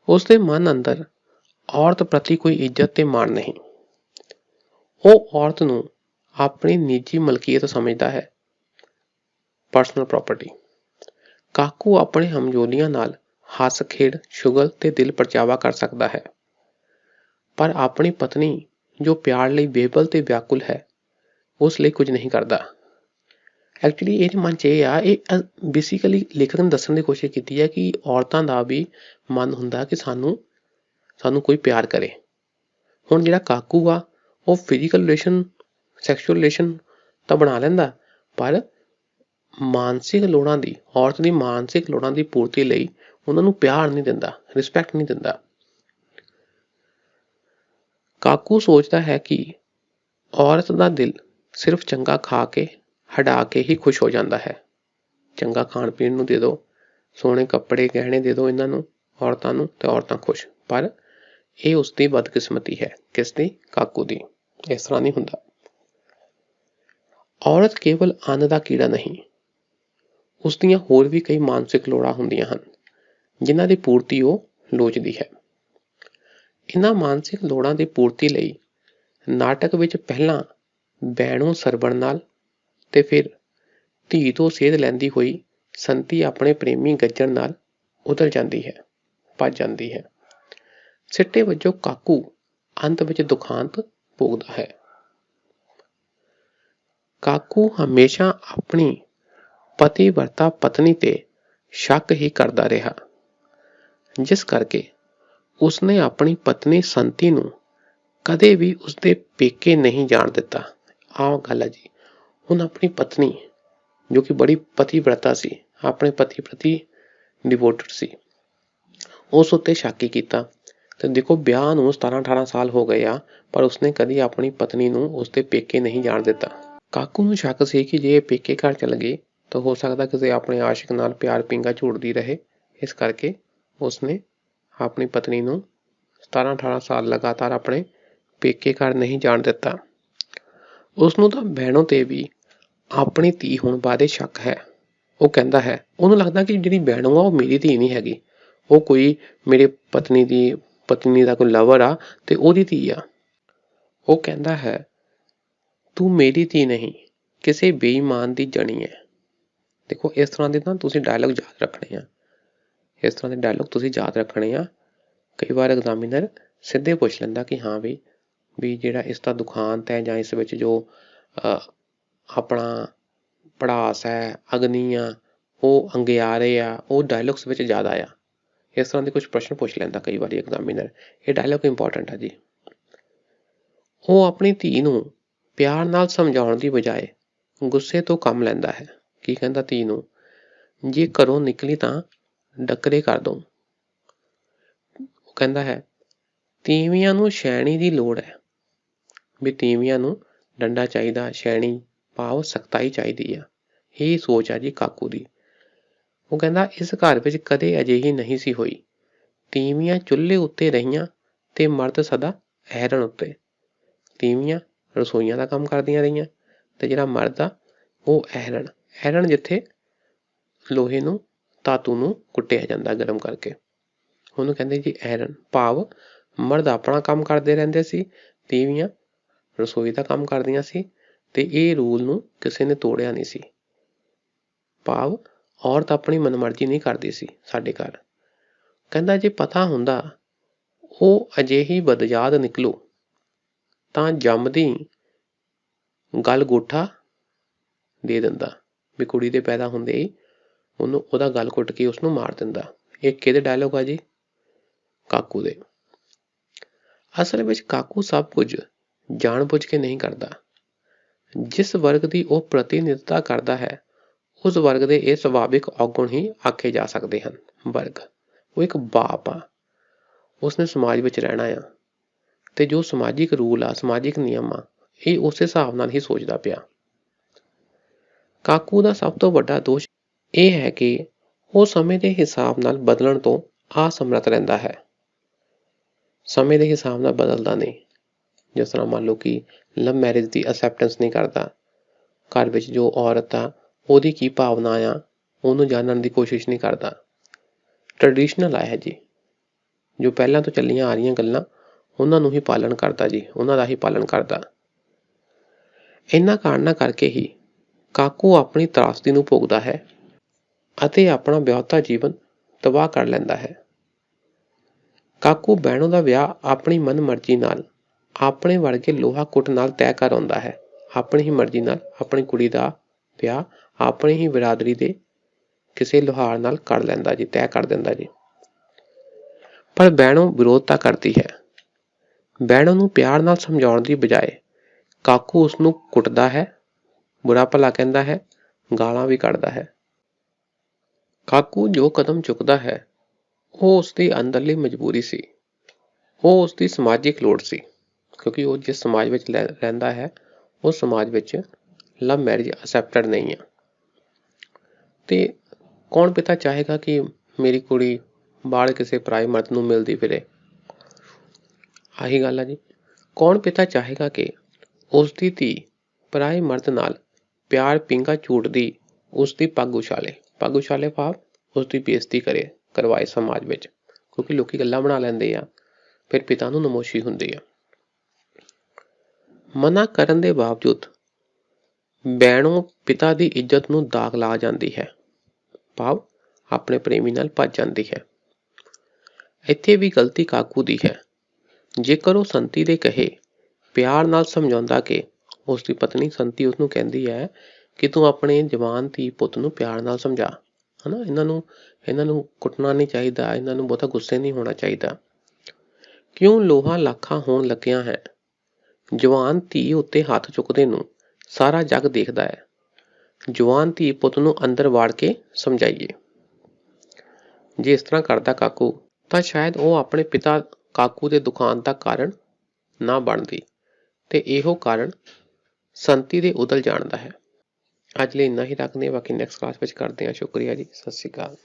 ਉਸਦੇ ਮਨ ਅੰਦਰ ਔਰਤ ਪ੍ਰਤੀ ਕੋਈ ਇੱਜ਼ਤ ਤੇ ਮਾਣ ਨਹੀਂ। ਉਹ ਔਰਤ ਨੂੰ ਆਪਣੀ ਨਿੱਜੀ ਮਲਕੀਅਤ ਸਮਝਦਾ ਹੈ, ਪਰਸਨਲ ਪ੍ਰਾਪਰਟੀ। ਕਾਕੂ ਆਪਣੇ ਹਮਜੋਲੀਆਂ ਨਾਲ ਹੱਸ ਖੇਡ, ਸ਼ੁਗਲ ਤੇ ਦਿਲ ਪਰਚਾਵਾ ਕਰ ਸਕਦਾ ਹੈ, ਪਰ ਆਪਣੀ ਪਤਨੀ ਜੋ ਪਿਆਰ ਲਈ ਬੇਬਲ ਤੇ ਵਿਆਕੁਲ ਹੈ, ਉਸ ਲਈ ਕੁਝ ਨਹੀਂ ਕਰਦਾ। ਐਕਚੁਅਲੀ ਇਹਦੇ ਮਨ 'ਚ ਇਹ ਆ, ਇਹ ਬੇਸਿਕਲੀ ਲੇਖਕ ਨੇ ਦੱਸਣ ਦੀ ਕੋਸ਼ਿਸ਼ ਕੀਤੀ ਹੈ ਕਿ ਔਰਤਾਂ ਦਾ ਵੀ ਮਨ ਹੁੰਦਾ ਕਿ ਸਾਨੂੰ ਕੋਈ ਪਿਆਰ ਕਰੇ। ਹੁਣ ਜਿਹੜਾ ਕਾਕੂ ਆ ਉਹ ਫਿਜ਼ੀਕਲ ਰਿਲੇਸ਼ਨ, ਸੈਕਸ਼ੂਅਲ ਰਿਲੇਸ਼ਨ ਤਾਂ ਬਣਾ ਲੈਂਦਾ, ਪਰ ਮਾਨਸਿਕ ਲੋੜਾਂ ਦੀ, ਔਰਤ ਦੀ ਮਾਨਸਿਕ ਲੋੜਾਂ ਦੀ ਪੂਰਤੀ ਲਈ ਉਹਨਾਂ ਨੂੰ ਪਿਆਰ ਨਹੀਂ ਦਿੰਦਾ, ਰਿਸਪੈਕਟ ਨਹੀਂ ਦਿੰਦਾ। ਕਾਕੂ ਸੋਚਦਾ ਹੈ ਕਿ ਔਰਤ ਦਾ ਦਿਲ ਸਿਰਫ ਚੰਗਾ ਖਾ ਕੇ, ਹਟਾ ਕੇ ਹੀ ਖੁਸ਼ ਹੋ ਜਾਂਦਾ ਹੈ। ਚੰਗਾ ਖਾਣ ਪੀਣ ਨੂੰ ਦੇ ਦਿਓ, ਸੋਹਣੇ ਕੱਪੜੇ ਗਹਿਣੇ ਦੇ ਦਿਓ ਇਹਨਾਂ ਨੂੰ, ਔਰਤਾਂ ਨੂੰ, ਤੇ ਔਰਤਾਂ ਖੁਸ਼। ਪਰ ਇਹ ਉਸਦੀ ਬਦਕਿਸਮਤੀ ਹੈ। ਕਿਸ ਦੀ? ਕਾਕੂ ਦੀ। ਇਸ ਤਰ੍ਹਾਂ ਨਹੀਂ ਹੁੰਦਾ। ਔਰਤ ਕੇਵਲ ਅੰਨ ਦਾ ਕੀੜਾ ਨਹੀਂ, ਉਸ ਦੀਆਂ ਹੋਰ ਵੀ ਕਈ ਮਾਨਸਿਕ ਲੋੜਾਂ ਹੁੰਦੀਆਂ ਹਨ ਜਿਨ੍ਹਾਂ ਦੀ ਪੂਰਤੀ ਉਹ ਲੋਚਦੀ ਹੈ। ਇਹਨਾਂ ਮਾਨਸਿਕ ਲੋੜਾਂ ਦੀ ਪੂਰਤੀ ਲਈ ਨਾਟਕ ਵਿੱਚ ਪਹਿਲਾਂ ਬੈਣੋ ਸਰਵਣ ਨਾਲ ਤੇ ਫਿਰ ਧੀ ਤੋਂ ਸੇਧ ਲੈਂਦੀ ਹੋਈ ਸੰਤੀ ਆਪਣੇ ਪ੍ਰੇਮੀ ਗੱਜਣ ਨਾਲ ਉਧਰ ਜਾਂਦੀ ਹੈ, ਭੱਜ ਜਾਂਦੀ ਹੈ। ਸਿੱਟੇ ਵਜੋਂ ਕਾਕੂ ਅੰਤ ਵਿੱਚ ਦੁਖਾਂਤ ਭੋਗਦਾ ਹੈ। ਕਾਕੂ ਹਮੇਸ਼ਾ ਆਪਣੀ ਪਤੀਵਰਤਾ ਪਤਨੀ ਤੇ ਸ਼ੱਕ ਹੀ ਕਰਦਾ ਰਿਹਾ, ਜਿਸ ਕਰਕੇ ਉਸਨੇ ਆਪਣੀ ਪਤਨੀ ਸੰਤੀ ਨੂੰ ਕਦੇ ਵੀ ਉਸਦੇ ਪੇਕੇ ਨਹੀਂ ਜਾਣ ਦਿੱਤਾ। ਆਹ ਗੱਲ ਹੈ ਜੀ, ਹੁਣ ਆਪਣੀ ਪਤਨੀ ਜੋ ਕਿ ਬੜੀ ਪਤੀਵਰਤਾ ਸੀ, ਆਪਣੇ ਪਤੀ ਪ੍ਰਤੀ ਡਿਵੋਟਡ ਸੀ, ਉਸ ਉੱਤੇ ਸ਼ੱਕ ਹੀ ਕੀਤਾ। ਤੇ ਦੇਖੋ ਵਿਆਹ ਨੂੰ 17-18 ਸਾਲ ਹੋ ਗਏ ਆ, ਪਰ ਉਸਨੇ ਕਦੀ ਆਪਣੀ ਪਤਨੀ ਨੂੰ ਉਸਦੇ ਪੇਕੇ ਨਹੀਂ ਜਾਣ ਦਿੱਤਾ। ਕਾਕੂ ਨੂੰ ਸ਼ੱਕ ਸੀ ਕਿ ਜੇ ਇਹ ਪੇਕੇ ਘਰ ਚਲ ਗਈ ਤਾਂ ਹੋ ਸਕਦਾ ਕਿਸੇ ਆਪਣੇ ਆਸ਼ਿਕ ਨਾਲ ਪਿਆਰ ਪਿੰਗਾ ਝੂਟਦੀ ਰਹੇ। ਇਸ ਕਰਕੇ ਉਸਨੇ ਆਪਣੀ ਪਤਨੀ ਨੂੰ 17-18 ਸਾਲ ਲਗਾਤਾਰ ਆਪਣੇ ਪੇਕੇ ਘਰ ਨਹੀਂ ਜਾਣ ਦਿੱਤਾ। ਉਸਨੂੰ ਤਾਂ ਬਹਿਣੋਂ ਤੇ ਵੀ ਆਪਣੀ ਧੀ ਹੋਣ ਬਾਰੇ ਸ਼ੱਕ ਹੈ। ਉਹ ਕਹਿੰਦਾ ਹੈ, ਉਹਨੂੰ ਲੱਗਦਾ ਕਿ ਜਿਹੜੀ ਬਹਿਣੋਂ ਆ ਉਹ ਮੇਰੀ ਧੀ ਨਹੀਂ ਹੈਗੀ, ਉਹ ਕੋਈ ਮੇਰੇ ਪਤਨੀ ਦਾ ਕੋਈ ਲਵਰ ਆ ਤੇ ਉਹਦੀ ਧੀ ਆ। ਉਹ ਕਹਿੰਦਾ ਹੈ, ਤੂੰ ਮੇਰੀ ਧੀ ਨਹੀਂ, ਕਿਸੇ ਬੇਈਮਾਨ ਦੀ ਜਣੀ ਹੈ। ਦੇਖੋ ਇਸ ਤਰ੍ਹਾਂ ਦੇ ਨਾ ਤੁਸੀਂ ਡਾਇਲੋਗ ਯਾਦ ਰੱਖਣੇ ਆ, ਇਸ ਤਰ੍ਹਾਂ ਦੇ ਡਾਇਲੋਗ ਤੁਸੀਂ ਯਾਦ ਰੱਖਣੇ ਆ। ਕਈ ਵਾਰ ਐਗਜ਼ਾਮੀਨਰ ਸਿੱਧੇ ਪੁੱਛ ਲੈਂਦਾ ਕਿ ਹਾਂ ਵੀ ਜਿਹੜਾ ਇਸ ਦਾ ਦੁਖਾਂਤ ਹੈ ਜਾਂ ਇਸ ਵਿੱਚ ਜੋ ਆਪਣਾ ਪੜਾਸ ਹੈ, ਅਗਨੀ ਆ, ਉਹ ਅੰਗਿਆਰੇ ਆ, ਉਹ ਡਾਇਲੋਗਸ ਵਿੱਚ ਜ਼ਿਆਦਾ ਆ। ਇਸ ਤਰ੍ਹਾਂ ਦੇ ਕੁਝ ਪ੍ਰਸ਼ਨ ਪੁੱਛ ਲੈਂਦਾ ਕਈ ਵਾਰੀ ਐਗਜ਼ਾਮੀਨਰ। ਇਹ ਡਾਇਲੋਗ ਇੰਪੋਰਟੈਂਟ ਹੈ ਜੀ। ਉਹ ਆਪਣੀ ਧੀ ਨੂੰ ਪਿਆਰ ਨਾਲ ਸਮਝਾਉਣ ਦੀ ਬਜਾਏ ਗੁੱਸੇ ਤੋਂ ਕੰਮ ਲੈਂਦਾ ਹੈ। ਕੀ ਕਹਿੰਦਾ ਧੀ ਨੂੰ, ਜੇ ਘਰੋਂ ਨਿਕਲੀ ਤਾਂ ਡੱਕਰੇ ਕਰ ਦਊਂ। ਉਹ ਕਹਿੰਦਾ ਹੈ, ਤੀਵੀਆਂ ਨੂੰ ਸ਼ੈਣੀ ਦੀ ਲੋੜ ਹੈ, ਵੀ ਤੀਵੀਆਂ ਨੂੰ ਡੰਡਾ ਚਾਹੀਦਾ, ਸ਼ੈਣੀ ਭਾਵ ਸਖਤਾਈ ਚਾਹੀਦੀ ਆ। ਇਹ ਸੋਚ ਆ ਜੀ ਕਾਕੂ ਦੀ। ਉਹ ਕਹਿੰਦਾ ਇਸ ਘਰ ਵਿੱਚ ਕਦੇ ਅਜਿਹੀ ਨਹੀਂ ਸੀ ਹੋਈ। ਤੀਵੀਆਂ ਚੁੱਲ੍ਹੇ ਉੱਤੇ ਰਹੀਆਂ ਤੇ ਮਰਦ ਸਦਾ ਐਰਨ ਉੱਤੇ। ਤੀਵੀਆਂ ਰਸੋਈਆਂ ਦਾ ਕੰਮ ਕਰਦੀਆਂ ਰਹੀਆਂ ਤੇ ਜਿਹੜਾ ਮਰਦ ਆ ਉਹ ਐਰਨ ਜਿੱਥੇ ਲੋਹੇ ਨੂੰ, ਧਾਤੂ ਨੂੰ ਕੁੱਟਿਆ ਜਾਂਦਾ ਗਰਮ ਕਰਕੇ, ਉਹਨੂੰ ਕਹਿੰਦੇ ਜੀ ਐਰਨ। ਭਾਵ ਮਰਦ ਆਪਣਾ ਕੰਮ ਕਰਦੇ ਰਹਿੰਦੇ ਸੀ, ਤੀਵੀਆਂ ਰਸੋਈ ਦਾ ਕੰਮ ਕਰਦੀਆਂ ਸੀ ਤੇ ਇਹ ਰੂਲ ਨੂੰ ਕਿਸੇ ਨੇ ਤੋੜਿਆ ਨਹੀਂ ਸੀ। ਭਾਵ ਔਰਤ ਆਪਣੀ ਮਨਮਰਜ਼ੀ ਨਹੀਂ ਕਰਦੀ ਸੀ ਸਾਡੇ ਘਰ। ਕਹਿੰਦਾ ਜੇ ਪਤਾ ਹੁੰਦਾ ਉਹ ਅਜਿਹੀ ਬਦਜਾਦ ਨਿਕਲੂ ਤਾਂ ਜੰਮਦੀ ਗਲ ਗੋਠਾ ਦੇ ਦਿੰਦਾ, ਵੀ ਕੁੜੀ ਦੇ ਪੈਦਾ ਹੁੰਦੇ ਹੀ ਉਹਨੂੰ ਉਹਦਾ ਗਲ ਘੁੱਟ ਕੇ ਉਸਨੂੰ ਮਾਰ ਦਿੰਦਾ। ਇਹ ਕਿਹਦੇ ਡਾਇਲੋਗ ਆ ਜੀ? ਕਾਕੂ ਦੇ। ਅਸਲ ਵਿੱਚ ਕਾਕੂ ਸਭ ਕੁਝ ਜਾਣ ਬੁੱਝ ਕੇ ਨਹੀਂ ਕਰਦਾ। ਜਿਸ ਵਰਗ ਦੀ ਉਹ ਪ੍ਰਤੀਨਿਧਤਾ ਕਰਦਾ ਹੈ ਉਸ ਵਰਗ ਦੇ ਇਹ ਸੁਭਾਵਿਕ ਔਗੁਣ ਹੀ ਆਖੇ ਜਾ ਸਕਦੇ ਹਨ। ਵਰਗ, ਉਹ ਇੱਕ ਬਾਪ ਆ, ਉਸਨੇ ਸਮਾਜ ਵਿੱਚ ਰਹਿਣਾ ਆ ਤੇ ਜੋ ਸਮਾਜਿਕ ਰੂਲ ਆ, ਸਮਾਜਿਕ ਨਿਯਮ ਆ, ਇਹ ਉਸੇ ਹਿਸਾਬ ਨਾਲ ਹੀ ਸੋਚਦਾ ਪਿਆ। ਕਾਕੂ ਦਾ ਸਭ ਤੋਂ ਵੱਡਾ ਦੋਸ਼ ਇਹ ਹੈ ਕਿ ਉਹ ਸਮੇਂ ਦੇ ਹਿਸਾਬ ਨਾਲ ਬਦਲਣ ਤੋਂ ਅਸਮਰੱਥ ਰਹਿੰਦਾ ਹੈ। ਸਮੇਂ ਦੇ ਹਿਸਾਬ ਨਾਲ ਬਦਲਦਾ ਨਹੀਂ। ਜਿਸ ਤਰ੍ਹਾਂ ਮੰਨ ਲਓ ਕਿ ਲਵ ਮੈਰਿਜ ਦੀ ਅਸੈਪਟੈਂਸ ਨਹੀਂ ਕਰਦਾ। ਘਰ ਵਿੱਚ ਜੋ ਔਰਤ ਆ ਉਹਦੀ ਕੀ ਭਾਵਨਾ ਆ ਉਹਨੂੰ ਜਾਣਨ ਦੀ ਕੋਸ਼ਿਸ਼ ਨਹੀਂ ਕਰਦਾ। ਟ੍ਰੈਡੀਸ਼ਨਲ ਆ ਜੀ, ਜੋ ਪਹਿਲਾਂ ਤੋਂ ਚੱਲੀਆਂ ਆ ਰਹੀਆਂ ਗੱਲਾਂ ਉਹਨਾਂ ਨੂੰ ਹੀ ਪਾਲਣ ਕਰਦਾ ਜੀ, ਉਹਨਾਂ ਦਾ ਹੀ ਪਾਲਣ ਕਰਦਾ। ਇਹਨਾਂ ਕਾਰਨਾਂ ਕਰਕੇ ਹੀ ਕਾਕੂ ਆਪਣੀ ਤਰਾਸਦੀ ਨੂੰ ਭੋਗਦਾ ਹੈ ਅਤੇ ਆਪਣਾ ਵਿਆਹੁਤਾ ਜੀਵਨ ਤਬਾਹ ਕਰ ਲੈਂਦਾ ਹੈ। ਕਾਕੂ ਬਹਿਣੋਂ ਦਾ ਵਿਆਹ ਆਪਣੀ ਮਨ ਮਰਜ਼ੀ ਨਾਲ, ਆਪਣੇ ਵਰਗੇ ਲੋਹਾ ਕੁੱਟ ਨਾਲ ਤੈਅ ਕਰ ਆਉਂਦਾ ਹੈ। ਆਪਣੀ ਹੀ ਮਰਜ਼ੀ ਨਾਲ ਆਪਣੀ ਕੁੜੀ ਦਾ ਵਿਆਹ ਆਪਣੀ ਹੀ ਬਰਾਦਰੀ ਦੇ ਕਿਸੇ ਲੁਹਾਰ ਨਾਲ ਕਰ ਲੈਂਦਾ ਜੀ, ਤੈਅ ਕਰ ਦਿੰਦਾ ਜੀ। ਪਰ ਬਹਿਣੋਂ ਵਿਰੋਧਤਾ ਕਰਦੀ ਹੈ। ਬਹਿਣੋਂ ਨੂੰ ਪਿਆਰ ਨਾਲ ਸਮਝਾਉਣ ਦੀ ਬਜਾਏ ਕਾਕੂ ਉਸਨੂੰ ਕੁੱਟਦਾ ਹੈ, ਬੁਰਾ ਭਲਾ ਕਹਿੰਦਾ ਹੈ, ਗਾਲਾਂ ਵੀ ਕੱਢਦਾ ਹੈ। ਕਾਕੂ ਜੋ ਕਦਮ ਚੁੱਕਦਾ ਹੈ ਉਹ ਉਸਦੀ ਅੰਦਰਲੀ ਮਜਬੂਰੀ ਸੀ, ਉਹ ਉਸਦੀ ਸਮਾਜਿਕ ਲੋੜ ਸੀ, ਕਿਉਂਕਿ ਉਹ ਜਿਸ ਸਮਾਜ ਵਿੱਚ ਰਹਿੰਦਾ ਹੈ ਉਸ ਸਮਾਜ ਵਿੱਚ ਲਵ ਮੈਰਿਜ ਅਸੈਪਟਡ ਨਹੀਂ ਆ। ਤੇ ਕੌਣ ਪਿਤਾ ਚਾਹੇਗਾ ਕਿ ਮੇਰੀ ਕੁੜੀ ਬਾਹਰ ਕਿਸੇ ਪਰਾਏ ਮਰਦ ਨੂੰ ਮਿਲਦੀ ਫਿਰੇ? ਆਹੀ ਗੱਲ ਆ ਜੀ। ਕੌਣ ਪਿਤਾ ਚਾਹੇਗਾ ਕਿ ਉਸਦੀ ਧੀ ਪਰਾਏ ਮਰਦ ਨਾਲ ਪਿਆਰ ਪਿੰਗਾ ਝੂਟਦੀ ਉਸਦੀ ਪੱਗ ਉਛਾਲੇ ਭਾਵ ਉਸਦੀ ਬੇਇੱਜ਼ਤੀ ਕਰਵਾਏ ਸਮਾਜ ਵਿੱਚ, ਕਿਉਂਕਿ ਲੋਕੀ ਗੱਲਾਂ ਬਣਾ ਲੈਂਦੇ ਆ, ਫਿਰ ਪਿਤਾ ਨੂੰ ਨਮੋਸ਼ੀ ਹੁੰਦੀ ਆ। ਮਨਾ ਕਰਨ ਦੇ ਬਾਵਜੂਦ ਬੈਣੋਂ ਪਿਤਾ ਦੀ ਇੱਜ਼ਤ ਨੂੰ ਦਾਗ ਲਾ ਜਾਂਦੀ ਹੈ, ਭਾਵ ਆਪਣੇ ਪ੍ਰੇਮੀ ਨਾਲ ਭੱਜ ਜਾਂਦੀ ਹੈ। ਇੱਥੇ ਵੀ ਗਲਤੀ ਕਾਕੂ ਦੀ ਹੈ। ਜੇਕਰ ਉਹ ਸੰਤੀ ਦੇ ਕਹੇ ਪਿਆਰ ਨਾਲ ਸਮਝਾਉਂਦਾ ਕਿ ਉਸਦੀ ਪਤਨੀ ਸੰਤੀ ਉਸਨੂੰ ਕਹਿੰਦੀ ਹੈ ਕਿ ਤੂੰ ਆਪਣੇ ਜਵਾਨ ਧੀ ਪੁੱਤ ਨੂੰ ਪਿਆਰ ਨਾਲ ਸਮਝਾ, ਹਨਾ, ਇਹਨਾਂ ਨੂੰ ਕੁੱਟਣਾ ਨਹੀਂ ਚਾਹੀਦਾ, ਇਹਨਾਂ ਨੂੰ ਬਹੁਤਾ ਗੁੱਸੇ ਨਹੀਂ ਹੋਣਾ ਚਾਹੀਦਾ। ਕਿਉਂ ਲੋਹਾ ਲਾਖਾਂ ਹੋਣ ਲੱਗਿਆ ਹੈ, ਜਵਾਨ ਧੀ ਉੱਤੇ ਹੱਥ ਚੁੱਕਦੇ ਨੂੰ ਸਾਰਾ ਜੱਗ ਦੇਖਦਾ ਹੈ। ਜਵਾਨ ਧੀ ਪੁੱਤ ਨੂੰ ਅੰਦਰ ਵਾੜ ਕੇ ਸਮਝਾਈਏ। ਜੇ ਇਸ ਤਰ੍ਹਾਂ ਕਰਦਾ ਕਾਕੂ ਤਾਂ ਸ਼ਾਇਦ ਉਹ ਆਪਣੇ ਪਿਤਾ ਕਾਕੂ ਦੇ ਦੁਖਾਂਤ ਦਾ ਕਾਰਨ ਨਾ ਬਣਦੀ, ਤੇ ਇਹੋ ਕਾਰਨ ਸੰਤੀ ਦੇ ਉਦਲ ਜਾਣ ਦਾ ਹੈ। ਅੱਜ ਲਈ ਇੰਨਾ ਹੀ ਰੱਖਦੇ ਹਾਂ, ਬਾਕੀ ਨੈਕਸਟ ਕਲਾਸ ਵਿੱਚ ਕਰਦੇ ਹਾਂ। ਸ਼ੁਕਰੀਆ ਜੀ, ਸਤਿ ਸ਼੍ਰੀ ਅਕਾਲ।